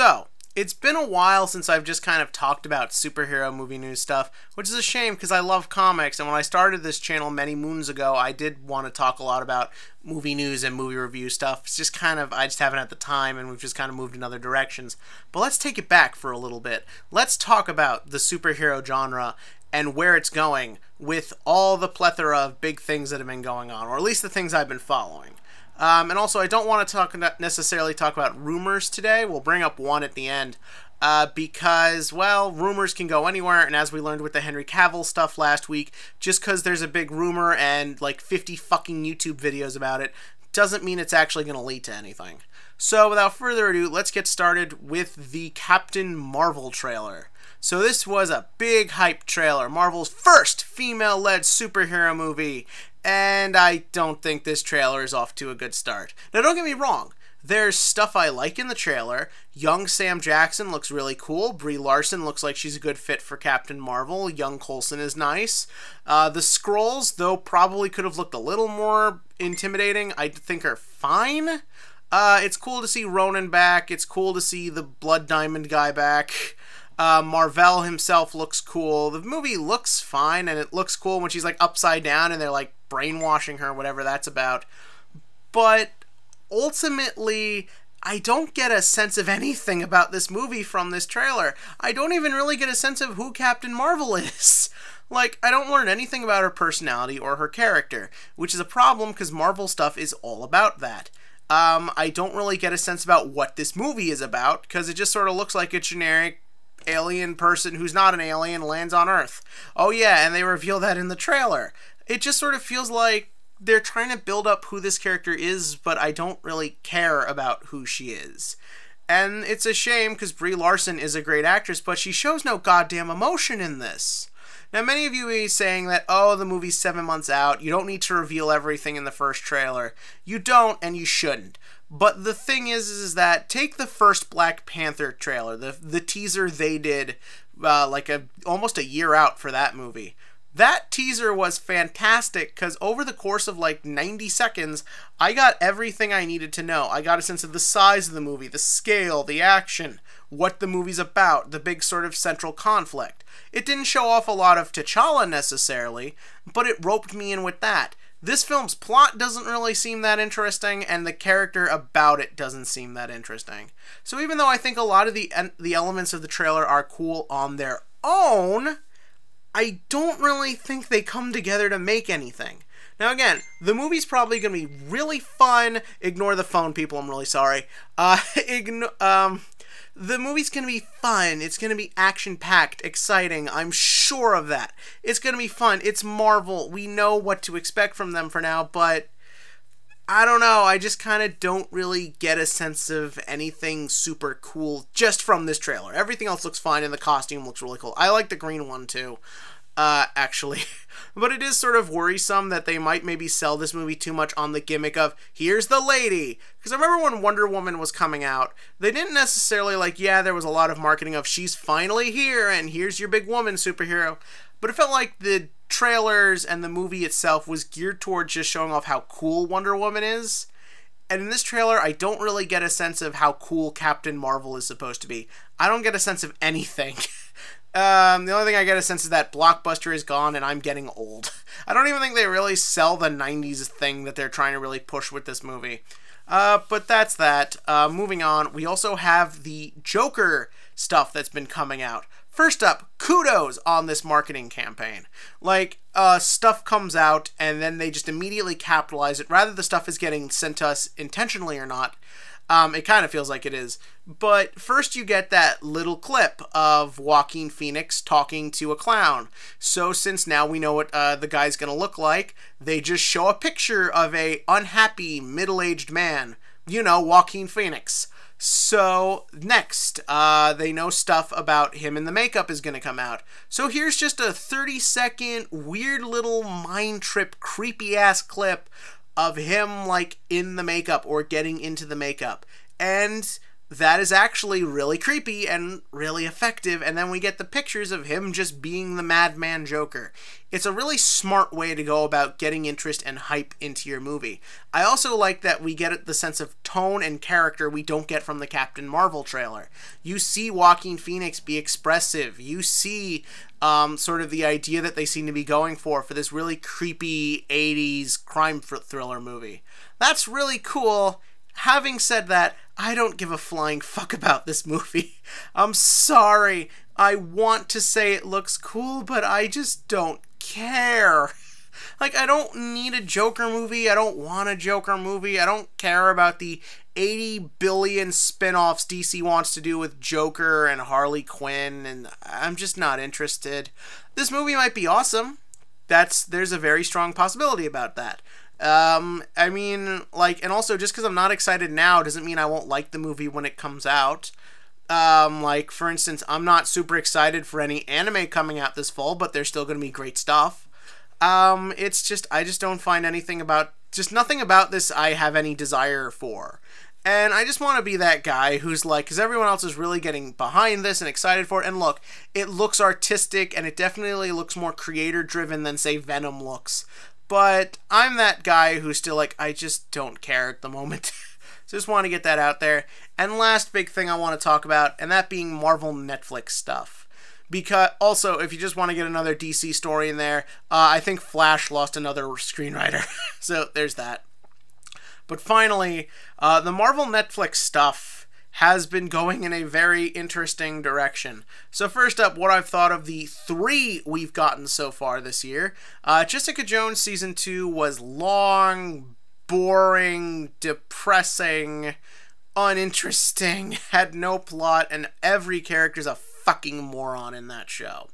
So, it's been a while since I've just kind of talked about superhero movie news stuff, which is a shame because I love comics, and when I started this channel many moons ago, I did want to talk a lot about movie news and movie review stuff. It's just kind of, I just haven't had the time, and we've just kind of moved in other directions. But let's take it back for a little bit. Let's talk about the superhero genre and where it's going with all the plethora of big things that have been going on, or at least the things I've been following. And also, I don't want to necessarily talk about rumors today. We'll bring up one at the end because, well, rumors can go anywhere. And as we learned with the Henry Cavill stuff last week, just because there's a big rumor and like 50 fucking YouTube videos about it doesn't mean it's actually going to lead to anything. So without further ado, let's get started with the Captain Marvel trailer. So this was a big hype trailer, Marvel's first female-led superhero movie, and I don't think this trailer is off to a good start. Now don't get me wrong, there's stuff I like in the trailer. Young Sam Jackson looks really cool, Brie Larson looks like she's a good fit for Captain Marvel, young Coulson is nice. The Skrulls, though probably could have looked a little more intimidating, I think are fine. It's cool to see Ronan back, it's cool to see the Blood Diamond guy back. Marvel himself looks cool. The movie looks fine, and it looks cool when she's like upside down and they're like brainwashing her, whatever that's about. But ultimately, I don't get a sense of anything about this movie from this trailer. I don't even really get a sense of who Captain Marvel is. Like, I don't learn anything about her personality or her character, which is a problem because Marvel stuff is all about that. I don't really get a sense about what this movie is about because it just sort of looks like a generic alien person who's not an alien lands on Earth. Oh yeah, and they reveal that in the trailer. It just sort of feels like they're trying to build up who this character is, but I don't really care about who she is. And it's a shame because Brie Larson is a great actress, but she shows no goddamn emotion in this. Now, many of you may be saying that, oh, the movie's 7 months out, you don't need to reveal everything in the first trailer. You don't, and you shouldn't. But the thing is that take the first Black Panther trailer, the teaser they did almost a year out for that movie. That teaser was fantastic because over the course of like 90 seconds, I got everything I needed to know. I got a sense of the size of the movie, the scale, the action, what the movie's about, the big sort of central conflict. It didn't show off a lot of T'Challa necessarily, but it roped me in with that. This film's plot doesn't really seem that interesting, and the character about it doesn't seem that interesting. So even though I think a lot of the elements of the trailer are cool on their own, I don't really think they come together to make anything. Now again, the movie's probably going to be really fun. Ignore the phone, people, I'm really sorry. The movie's going to be fun. It's going to be action-packed, exciting. I'm sure of that. It's going to be fun. It's Marvel. We know what to expect from them for now, but I don't know. I just kind of don't really get a sense of anything super cool just from this trailer. Everything else looks fine, and the costume looks really cool. I like the green one, too. Actually. But it is sort of worrisome that they might maybe sell this movie too much on the gimmick of, here's the lady. Because I remember when Wonder Woman was coming out, they didn't necessarily yeah, there was a lot of marketing of, she's finally here, and here's your big woman superhero. But it felt like the trailers and the movie itself was geared towards just showing off how cool Wonder Woman is. And in this trailer, I don't really get a sense of how cool Captain Marvel is supposed to be. I don't get a sense of anything. The only thing I get a sense is that Blockbuster is gone and I'm getting old. I don't even think they really sell the 90s thing that they're trying to really push with this movie. But that's that. Moving on, we also have the Joker stuff that's been coming out. First up, kudos on this marketing campaign. Stuff comes out and then they just immediately capitalize it. Rather the stuff is getting sent to us intentionally or not. It kind of feels like it is. But first you get that little clip of Joaquin Phoenix talking to a clown. So since now we know what the guy's going to look like, they just show a picture of a unhappy middle-aged man. You know, Joaquin Phoenix. So next, they know stuff about him and the makeup is going to come out. So here's just a 30-second weird little mind trip, creepy-ass clip of him in the makeup or getting into the makeup. And that is actually really creepy and really effective, and then we get the pictures of him just being the madman Joker. It's a really smart way to go about getting interest and hype into your movie. I also like that we get the sense of tone and character we don't get from the Captain Marvel trailer. You see Joaquin Phoenix be expressive. You see sort of the idea that they seem to be going for this really creepy 80s crime thriller movie. That's really cool. Having said that, I don't give a flying fuck about this movie. I'm sorry. I want to say it looks cool, but I just don't care. Like, I don't need a Joker movie. I don't want a Joker movie. I don't care about the 80 billion spin-offs DC wants to do with Joker and Harley Quinn, and I'm just not interested. This movie might be awesome. There's a very strong possibility about that. I mean, like, and also just because I'm not excited now doesn't mean I won't like the movie when it comes out. Like, for instance, I'm not super excited for any anime coming out this fall, but there's still going to be great stuff. It's just, I just don't find nothing about this I have any desire for. And I just want to be that guy who's like, because everyone else is really getting behind this and excited for it. And look, it looks artistic and it definitely looks more creator driven than, say, Venom looks. But I'm that guy who's still like, I just don't care at the moment. So just want to get that out there. And last big thing I want to talk about, and that being Marvel Netflix stuff. Because also, if you just want to get another DC story in there, I think Flash lost another screenwriter. So there's that. But finally, the Marvel Netflix stuff has been going in a very interesting direction. So first up, what I've thought of the 3 we've gotten so far this year. Jessica Jones Season 2 was long, boring, depressing, uninteresting, had no plot, and every character's a fucking moron in that show.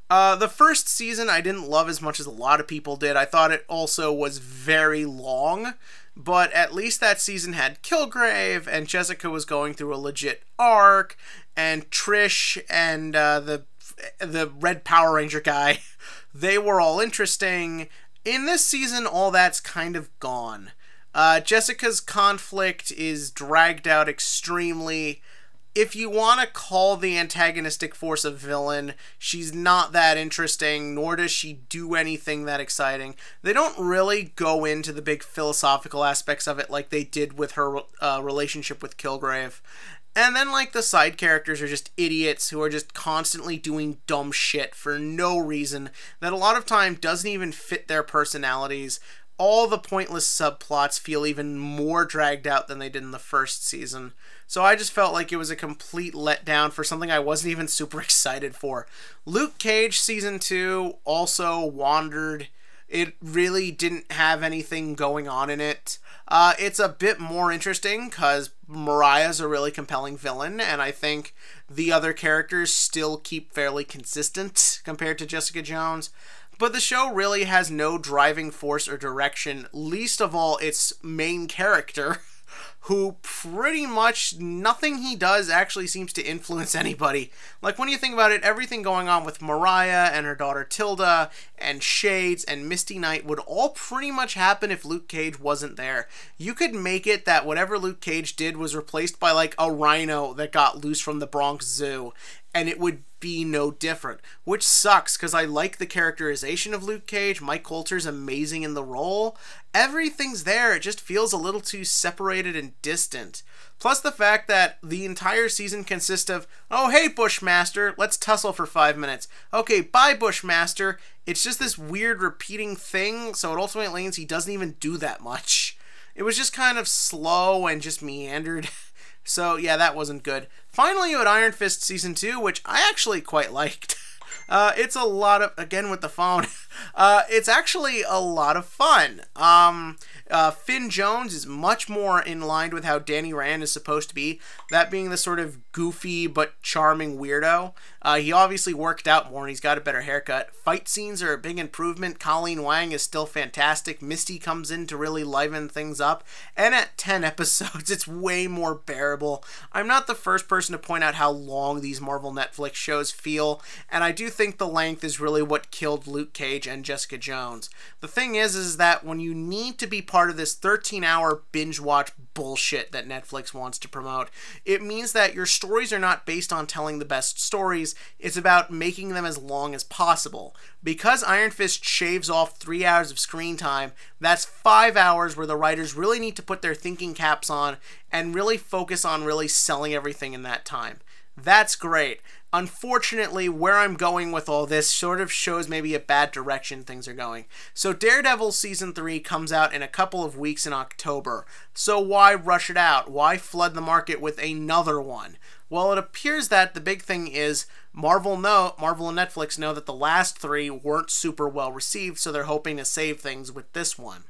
The first season I didn't love as much as a lot of people did. I thought it also was very long. But at least that season had Kilgrave, and Jessica was going through a legit arc, and Trish and the Red Power Ranger guy, they were all interesting. In this season, all that's kind of gone. Jessica's conflict is dragged out extremely. If you want to call the antagonistic force a villain, she's not that interesting, nor does she do anything that exciting. They don't really go into the big philosophical aspects of it like they did with her relationship with Kilgrave. And then, like, the side characters are just idiots who are just constantly doing dumb shit for no reason that a lot of time doesn't even fit their personalities. All the pointless subplots feel even more dragged out than they did in the first season. So I just felt like it was a complete letdown for something I wasn't even super excited for. Luke Cage Season 2 also wandered. It really didn't have anything going on in it. It's a bit more interesting because Mariah's a really compelling villain, and I think the other characters still keep fairly consistent compared to Jessica Jones. But the show really has no driving force or direction, least of all its main character, who pretty much nothing he does actually seems to influence anybody. Like, when you think about it, everything going on with Mariah and her daughter Tilda and Shades and Misty Knight would all pretty much happen if Luke Cage wasn't there. You could make it that whatever Luke Cage did was replaced by, like, a rhino that got loose from the Bronx Zoo, and it would be no different, which sucks because I like the characterization of Luke Cage. Mike Colter's amazing in the role. Everything's there, it just feels a little too separated and distant. Plus the fact that the entire season consists of, oh hey Bushmaster, let's tussle for 5 minutes. Okay, bye Bushmaster. It's just this weird repeating thing, so it ultimately means he doesn't even do that much. It was just kind of slow and just meandered. So yeah, that wasn't good. Finally, you had Iron Fist Season 2, which I actually quite liked. It's a lot of, again with the phone, it's actually a lot of fun. Finn Jones is much more in line with how Danny Rand is supposed to be, that being the sort of goofy but charming weirdo. He obviously worked out more and he's got a better haircut. Fight scenes are a big improvement. Colleen Wang is still fantastic. Misty comes in to really liven things up. And at 10 episodes, it's way more bearable. I'm not the first person to point out how long these Marvel Netflix shows feel, and I do think the length is really what killed Luke Cage and Jessica Jones. The thing is that when you need to be part of this 13-hour binge watch bullshit that Netflix wants to promote. It means that your stories are not based on telling the best stories, it's about making them as long as possible. Because Iron Fist shaves off 3 hours of screen time, that's 5 hours where the writers really need to put their thinking caps on and really focus on really selling everything in that time. That's great. Unfortunately, where I'm going with all this sort of shows maybe a bad direction things are going. So Daredevil Season 3 comes out in a couple of weeks in October. So why rush it out? Why flood the market with another one? Well, it appears that the big thing is Marvel and Netflix know that the last 3 weren't super well received, so they're hoping to save things with this one.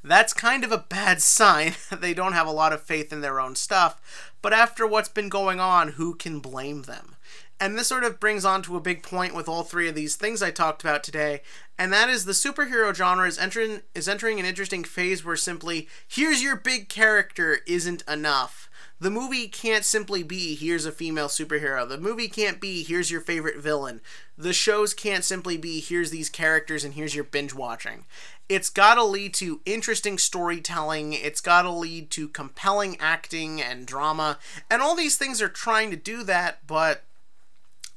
That's kind of a bad sign. They don't have a lot of faith in their own stuff, but after what's been going on, who can blame them? And this sort of brings on to a big point with all 3 of these things I talked about today, and that is the superhero genre is entering an interesting phase where simply, here's your big character isn't enough. The movie can't simply be, here's a female superhero. The movie can't be, here's your favorite villain. The shows can't simply be, here's these characters and here's your binge watching. It's got to lead to interesting storytelling. It's got to lead to compelling acting and drama. And all these things are trying to do that, but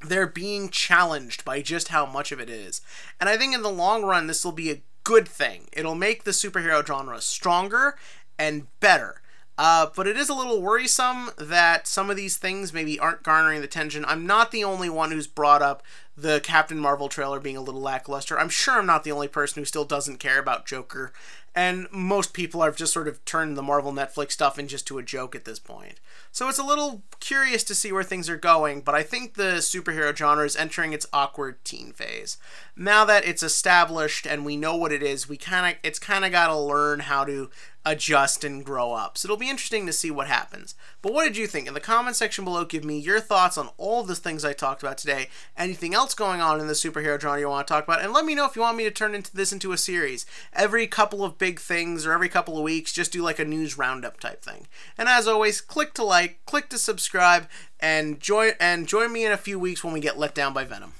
they're being challenged by just how much of it is. And I think in the long run, this will be a good thing. It'll make the superhero genre stronger and better. But it is a little worrisome that some of these things maybe aren't garnering the attention. I'm not the only one who's brought up the Captain Marvel trailer being a little lackluster. I'm sure I'm not the only person who still doesn't care about Joker. And most people have just sort of turned the Marvel Netflix stuff in just to a joke at this point. So it's a little curious to see where things are going, but I think the superhero genre is entering its awkward teen phase. Now that it's established and we know what it is, it's kind of got to learn how to adjust and grow up. So it'll be interesting to see what happens. But what did you think? In the comment section below, give me your thoughts on all of the things I talked about today. Anything else going on in the superhero genre you want to talk about? And let me know if you want me to turn this into a series. Every couple of big things or every couple of weeks, just do like a news roundup type thing. And as always, click to like, click to subscribe, and join me in a few weeks when we get let down by Venom.